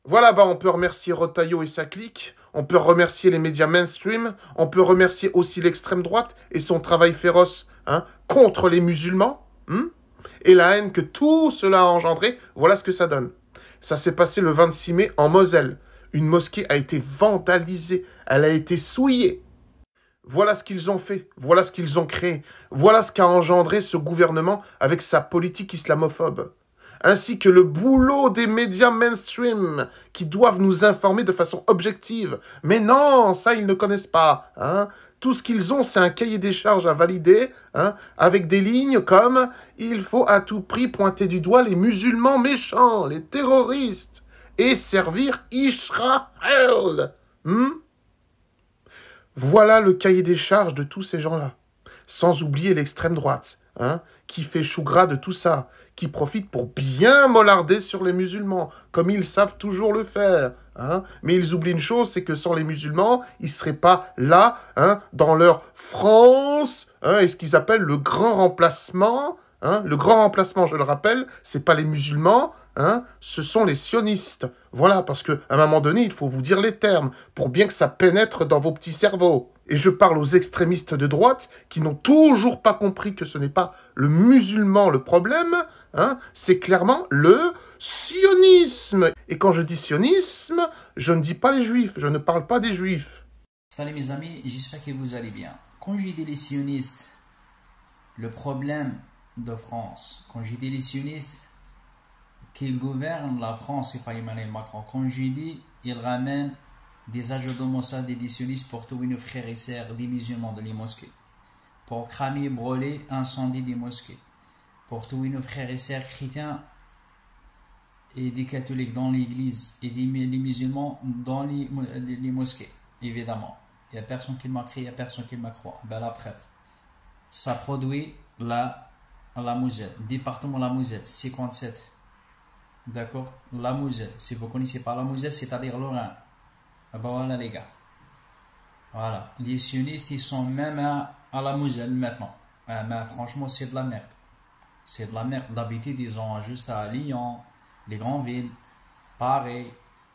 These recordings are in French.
Voilà, bah, on peut remercier Rotaillot et sa clique, on peut remercier les médias mainstream, on peut remercier aussi l'extrême droite et son travail féroce contre les musulmans, et la haine que tout cela a engendré. Voilà ce que ça donne. Ça s'est passé le 26 mai en Moselle. Une mosquée a été vandalisée, elle a été souillée. Voilà ce qu'ils ont fait, voilà ce qu'ils ont créé, voilà ce qu'a engendré ce gouvernement avec sa politique islamophobe, ainsi que le boulot des médias mainstream qui doivent nous informer de façon objective. Mais non, ça ils ne connaissent pas. Tout ce qu'ils ont, c'est un cahier des charges à valider, avec des lignes comme « Il faut à tout prix pointer du doigt les musulmans méchants, les terroristes, et servir Israël ». Voilà le cahier des charges de tous ces gens-là. Sans oublier l'extrême droite, qui fait chou gras de tout ça, qui profite pour bien mollarder sur les musulmans, comme ils savent toujours le faire. Mais ils oublient une chose, c'est que sans les musulmans, ils ne seraient pas là, dans leur France, et ce qu'ils appellent le grand remplacement. Le grand remplacement, je le rappelle, c'est pas les musulmans, ce sont les sionistes. Voilà, parce qu'à un moment donné, il faut vous dire les termes, pour bien que ça pénètre dans vos petits cerveaux. Et je parle aux extrémistes de droite, qui n'ont toujours pas compris que ce n'est pas le musulman le problème, c'est clairement le sionisme. Et quand je dis sionisme, je ne dis pas les juifs, je ne parle pas des juifs. Salut mes amis, j'espère que vous allez bien. Quand j'ai dit les sionistes, le problème de France, quand j'ai dit les sionistes, qu'ils gouvernent la France et pas Emmanuel Macron, quand j'ai dit ils ramènent des agents de Mossad et des sionistes pour tuer nos frères et sœurs des musulmans de les mosquées, pour cramer, brûler, incendier des mosquées, pour tuer nos frères et sœurs chrétiens et des catholiques dans l'église et des musulmans dans les mosquées, évidemment. Il n'y a personne qui m'a crié, il n'y a personne qui m'a croit. Ben la preuve, ça produit la Moselle, département la Moselle, 57. D'accord, la Moselle, si vous ne connaissez pas la Moselle, c'est-à-dire l'Orient. Ah ben voilà les gars. Voilà, les sionistes, ils sont même à la Moselle maintenant. Mais franchement, c'est de la merde. C'est de la merde. D'habitude, ils ont juste à Lyon, les grandes villes, Paris,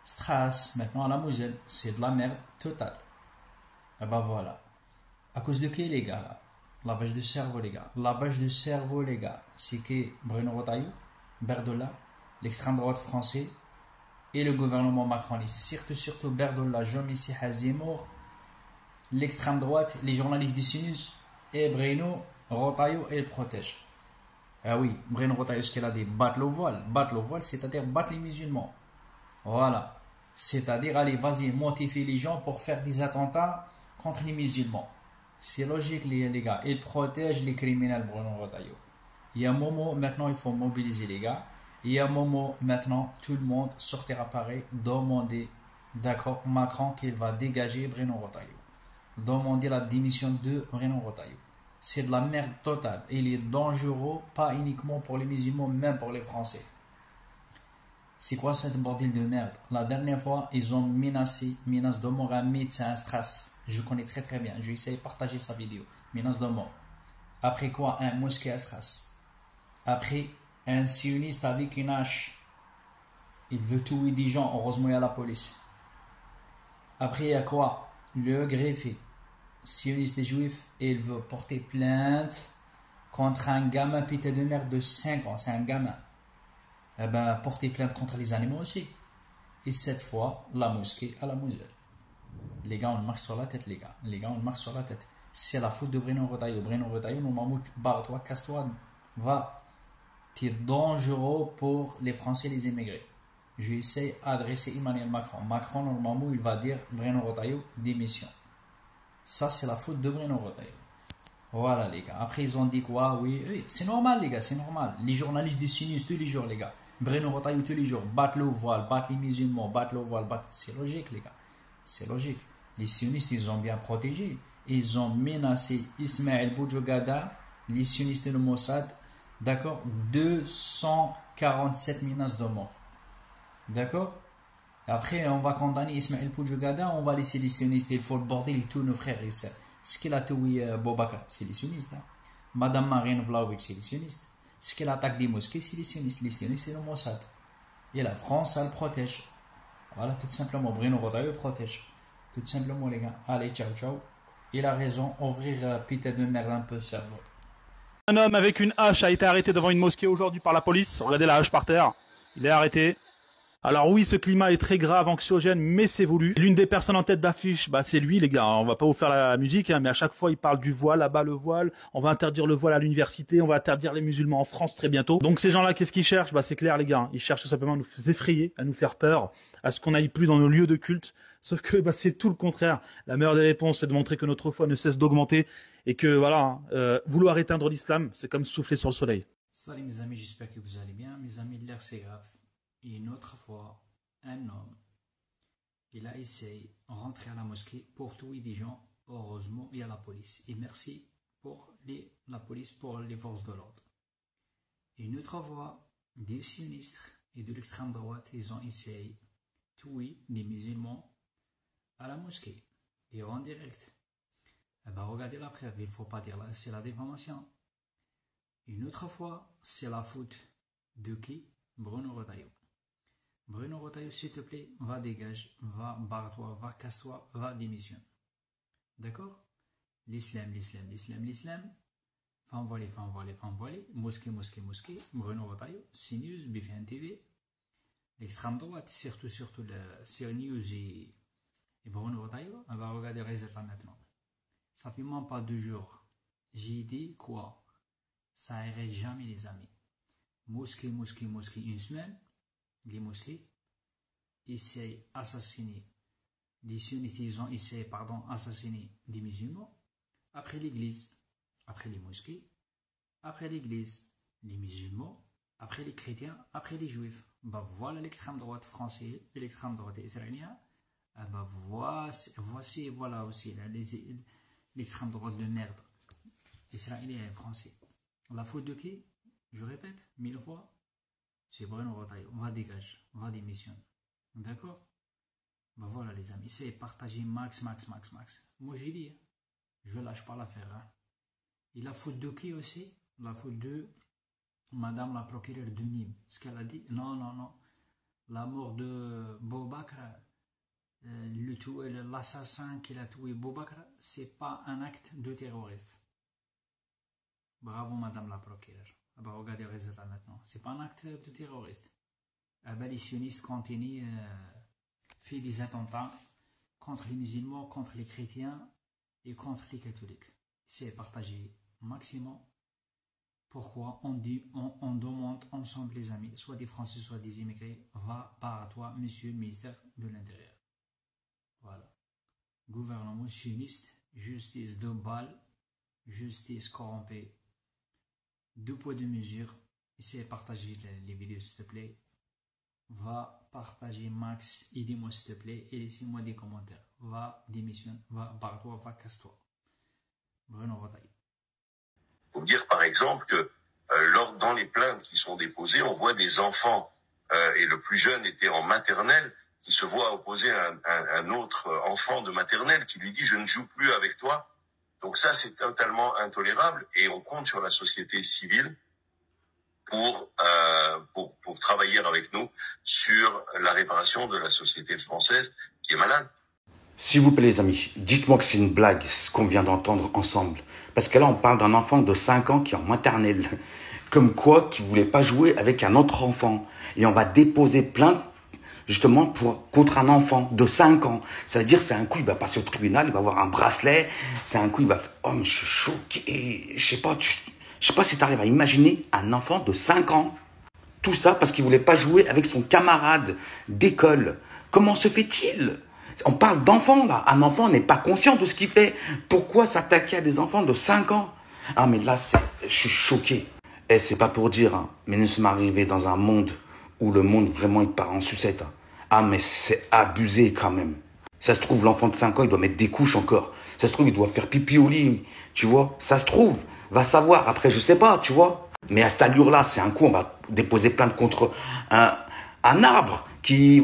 Strasbourg, maintenant à la Moselle. C'est de la merde totale. Et ben voilà. À cause de qui les gars là? Lavage de cerveau les gars. Lavage de cerveau les gars. C'est que Bruno Retailleau, Berdola, l'extrême droite français et le gouvernement macroniste. Surtout Berdola, Jean-Missi Hazimour, l'extrême droite, les journalistes du Sinus et Bruno Retailleau et le protège. Ah oui, Bruno Retailleau, ce qu'il a dit, battre le voile. Battre le voile, c'est-à-dire battre les musulmans. Voilà. C'est-à-dire, allez, vas-y, motiver les gens pour faire des attentats contre les musulmans. C'est logique, les gars. Il protège les criminels, Bruno Retailleau. Il y a un moment, maintenant, il faut mobiliser les gars. Il y a un moment, maintenant, tout le monde sortira pareil, demander, d'accord, Macron qu'il va dégager Bruno Retailleau. Demander la démission de Bruno Retailleau. C'est de la merde totale. Il est dangereux, pas uniquement pour les musulmans, même pour les Français. C'est quoi cette bordel de merde? La dernière fois, ils ont menace de mort un médecin à Strasbourg. Je connais très très bien. Je vais essayer de partager sa vidéo. Menace de mort. Après quoi, un mosquée à Strasbourg. Après, un sioniste avec une hache. Il veut tuer des gens. Heureusement, il y a la police. Après, il y a quoi? Le greffier. Sioniste et juif. Il veut porter plainte contre un gamin pété de merde de 5 ans. C'est un gamin. Eh ben, porter plainte contre les animaux aussi. Et cette fois, la mosquée à la Moselle. Les gars, on marche sur la tête, les gars. Les gars, on marche sur la tête. C'est la faute de Bruno Retailleau. Bruno Retailleau, non, mammouth, barre-toi, casse-toi, va. T'es dangereux pour les Français et les immigrés. Je vais essayer d'adresser Emmanuel Macron. Macron, normalement, il va dire Bruno Retailleau, démission. Ça, c'est la faute de Bruno Retailleau. Voilà, les gars. Après, ils ont dit quoi? Oui, c'est normal, les gars, c'est normal. Les journalistes du Sinus, tous les jours, les gars. Bruno Retailleau, tous les jours. Battre le voile, battre les musulmans, battre le voile, battre. C'est logique, les gars. C'est logique. Les sionistes, ils ont bien protégé. Ils ont menacé Ismaël Boudjogada, les sionistes de Mossad, d'accord, 247 menaces de mort. D'accord? Après, on va condamner Ismaël Boudjogada, on va laisser les sionistes. Il faut le bordel et tous nos frères et sœurs. Ce qu'il a tué Boubacar, c'est les sionistes. Madame Marine Vlaovic, c'est les sionistes. Ce qu'il attaque des mosquées, c'est les sionistes. Les sionistes, c'est le Mossad. Et la France, elle protège. Voilà, tout simplement, Bruno Retailleau protège. Tout simplement, les gars. Allez, ciao, ciao. Il a raison, ouvrir putain de merde un peu cerveau. Un homme avec une hache a été arrêté devant une mosquée aujourd'hui par la police. Regardez la hache par terre. Il est arrêté. Alors oui, ce climat est très grave, anxiogène, mais c'est voulu. L'une des personnes en tête d'affiche, c'est lui, les gars. On va pas vous faire la musique, mais à chaque fois, il parle du voile, là-bas le voile. On va interdire le voile à l'université, on va interdire les musulmans en France très bientôt. Donc ces gens-là, qu'est-ce qu'ils cherchent? C'est clair, les gars. Ils cherchent tout simplement à nous effrayer, à nous faire peur, à ce qu'on n'aille plus dans nos lieux de culte. Sauf que c'est tout le contraire. La meilleure des réponses, c'est de montrer que notre foi ne cesse d'augmenter et que voilà, vouloir éteindre l'islam, c'est comme souffler sur le soleil. Salut mes amis, j'espère que vous allez bien. Mes amis, l'air c'est grave. Et une autre fois, un homme, il a essayé de rentrer à la mosquée pour tuer des gens. Heureusement, il y a la police. Et merci pour la police, pour les forces de l'ordre. Et une autre fois, des sionistes et de l'extrême droite, ils ont essayé de tuer des musulmans à la mosquée. Et en direct. Regardez la preuve, il ne faut pas dire là, c'est la diffamation. Une autre fois, c'est la faute de qui? Bruno Retailleau. Bruno Retailleau, s'il te plaît, va dégage, va barre-toi, va casse-toi, va démissionne. D'accord? L'islam, l'islam, l'islam, l'islam. Femme voilée, femme voilée, femme voilée. Mosquée, mosquée, mosquée. Bruno Retailleau, CNews, BFM TV. L'extrême droite, surtout le CNews et Bruno Retailleau. On va regarder les résultats maintenant. Ça fait même pas 2 jours. J'ai dit quoi? Ça n'arrête jamais, les amis. Mosquée, mosquée, mosquée, une semaine. Les mosquées essayent d'assassiner les sunnites, ils ont essayé, d'assassiner des musulmans. Après l'église, après les mosquées, après l'église, les musulmans, après les chrétiens, après les juifs. Voilà l'extrême droite française et l'extrême droite israélienne. Voilà aussi l'extrême droite de merde israélien et français. La faute de qui? Je répète 1000 fois. C'est Bruno Retailleau. Va dégage, va démissionner. D'accord? Voilà les amis, c'est partager max. Moi j'ai dit, je lâche pas l'affaire. Et la faute de qui aussi? La faute de Madame la procureure de Nîmes. Ce qu'elle a dit, non. La mort de Boubacar, l'assassin qui a tué Boubacar, c'est pas un acte de terroriste. Bravo Madame la procureure. Regardez le résultat maintenant. C'est pas un acte de terroriste. Les sionistes continuent fait des attentats contre les musulmans, contre les chrétiens et contre les catholiques. C'est partagé maximum. Pourquoi on demande ensemble les amis, soit des Français, soit des immigrés, va par à toi, monsieur le ministère de l'Intérieur. Voilà. Gouvernement sioniste, justice de balle, justice corrompue. 2 poids 2 mesures. Essayez de partager les vidéos s'il te plaît. Va partager max. Aidez-moi s'il te plaît. Et laissez-moi des commentaires. Va démissionne. Va barre-toi. Va casse-toi. Bruno Retailleau. Pour dire par exemple que dans les plaintes qui sont déposées, on voit des enfants et le plus jeune était en maternelle qui se voit opposer un autre enfant de maternelle qui lui dit je ne joue plus avec toi. Donc ça, c'est totalement intolérable et on compte sur la société civile pour travailler avec nous sur la réparation de la société française qui est malade. S'il vous plaît les amis, dites-moi que c'est une blague ce qu'on vient d'entendre ensemble. Parce que là, on parle d'un enfant de 5 ans qui est en maternelle. Comme quoi, qui ne voulait pas jouer avec un autre enfant. Et on va déposer plainte justement contre un enfant de 5 ans. Ça veut dire c'est un coup, il va passer au tribunal, il va avoir un bracelet. C'est un coup, il va... Oh, mais je suis choqué. Je sais pas si tu arrives à imaginer un enfant de 5 ans. Tout ça parce qu'il ne voulait pas jouer avec son camarade d'école. Comment se fait-il? On parle d'enfants là. Un enfant n'est pas conscient de ce qu'il fait. Pourquoi s'attaquer à des enfants de 5 ans? Ah mais là, je suis choqué. Et c'est pas pour dire, hein, mais nous sommes arrivés dans un monde où le monde vraiment il part en sucette. Hein. Ah mais c'est abusé quand même. Ça se trouve, l'enfant de 5 ans, il doit mettre des couches encore. Ça se trouve, il doit faire pipi au lit. Tu vois? Ça se trouve. Va savoir. Après, je sais pas, tu vois? Mais à cette allure-là, c'est un coup, on va déposer plainte contre un arbre qui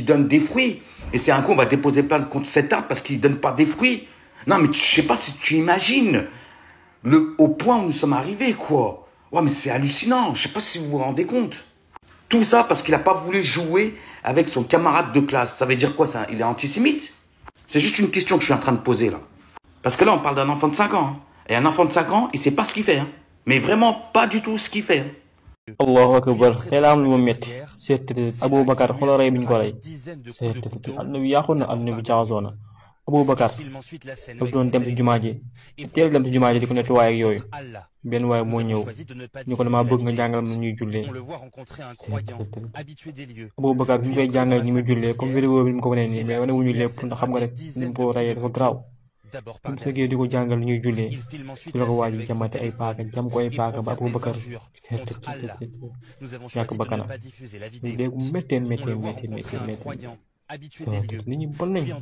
donne des fruits. Et c'est un coup, on va déposer plainte contre cet arbre parce qu'il ne donne pas des fruits. Non, mais je sais pas si tu imagines au point où nous sommes arrivés, quoi. Ouais, mais c'est hallucinant. Je sais pas si vous vous rendez compte. Tout ça parce qu'il n'a pas voulu jouer avec son camarade de classe. Ça veut dire quoi ça? Il est antisémite? C'est juste une question que je suis en train de poser là. Parce que là, on parle d'un enfant de 5 ans. Hein. Et un enfant de 5 ans, il sait pas ce qu'il fait. Hein. Mais vraiment pas du tout ce qu'il fait. Hein. Allahu akbar tey la am lu ma metti seet Aboubacar xoolal rey bi ñu ko rey seet àdduna bi yàqu na àdduna bi jaxasoo na Aboubacar daf doon dem si jumaa ji teel dem si jumaa ji di ko nettoyé ak yooyu benn waaye moo ñëw ñu ko damaa bëgg nga jàngal ma ñuy jullee Aboubacar bi ñu koy jàngal ñi muy jullee comme vidéo bi mu ko wanee nii mais wane wuñu lépp ndax xam nga rek ni mu ko reyee dafa garaaw bu mu fekkee di ko jàngal ñuy jullee ci la ko waaj jamate ay paaka jam ko ay paaka ba Aboubacar ñàkk bakkanam léegi mu méttee méttee nit ñi bon nañ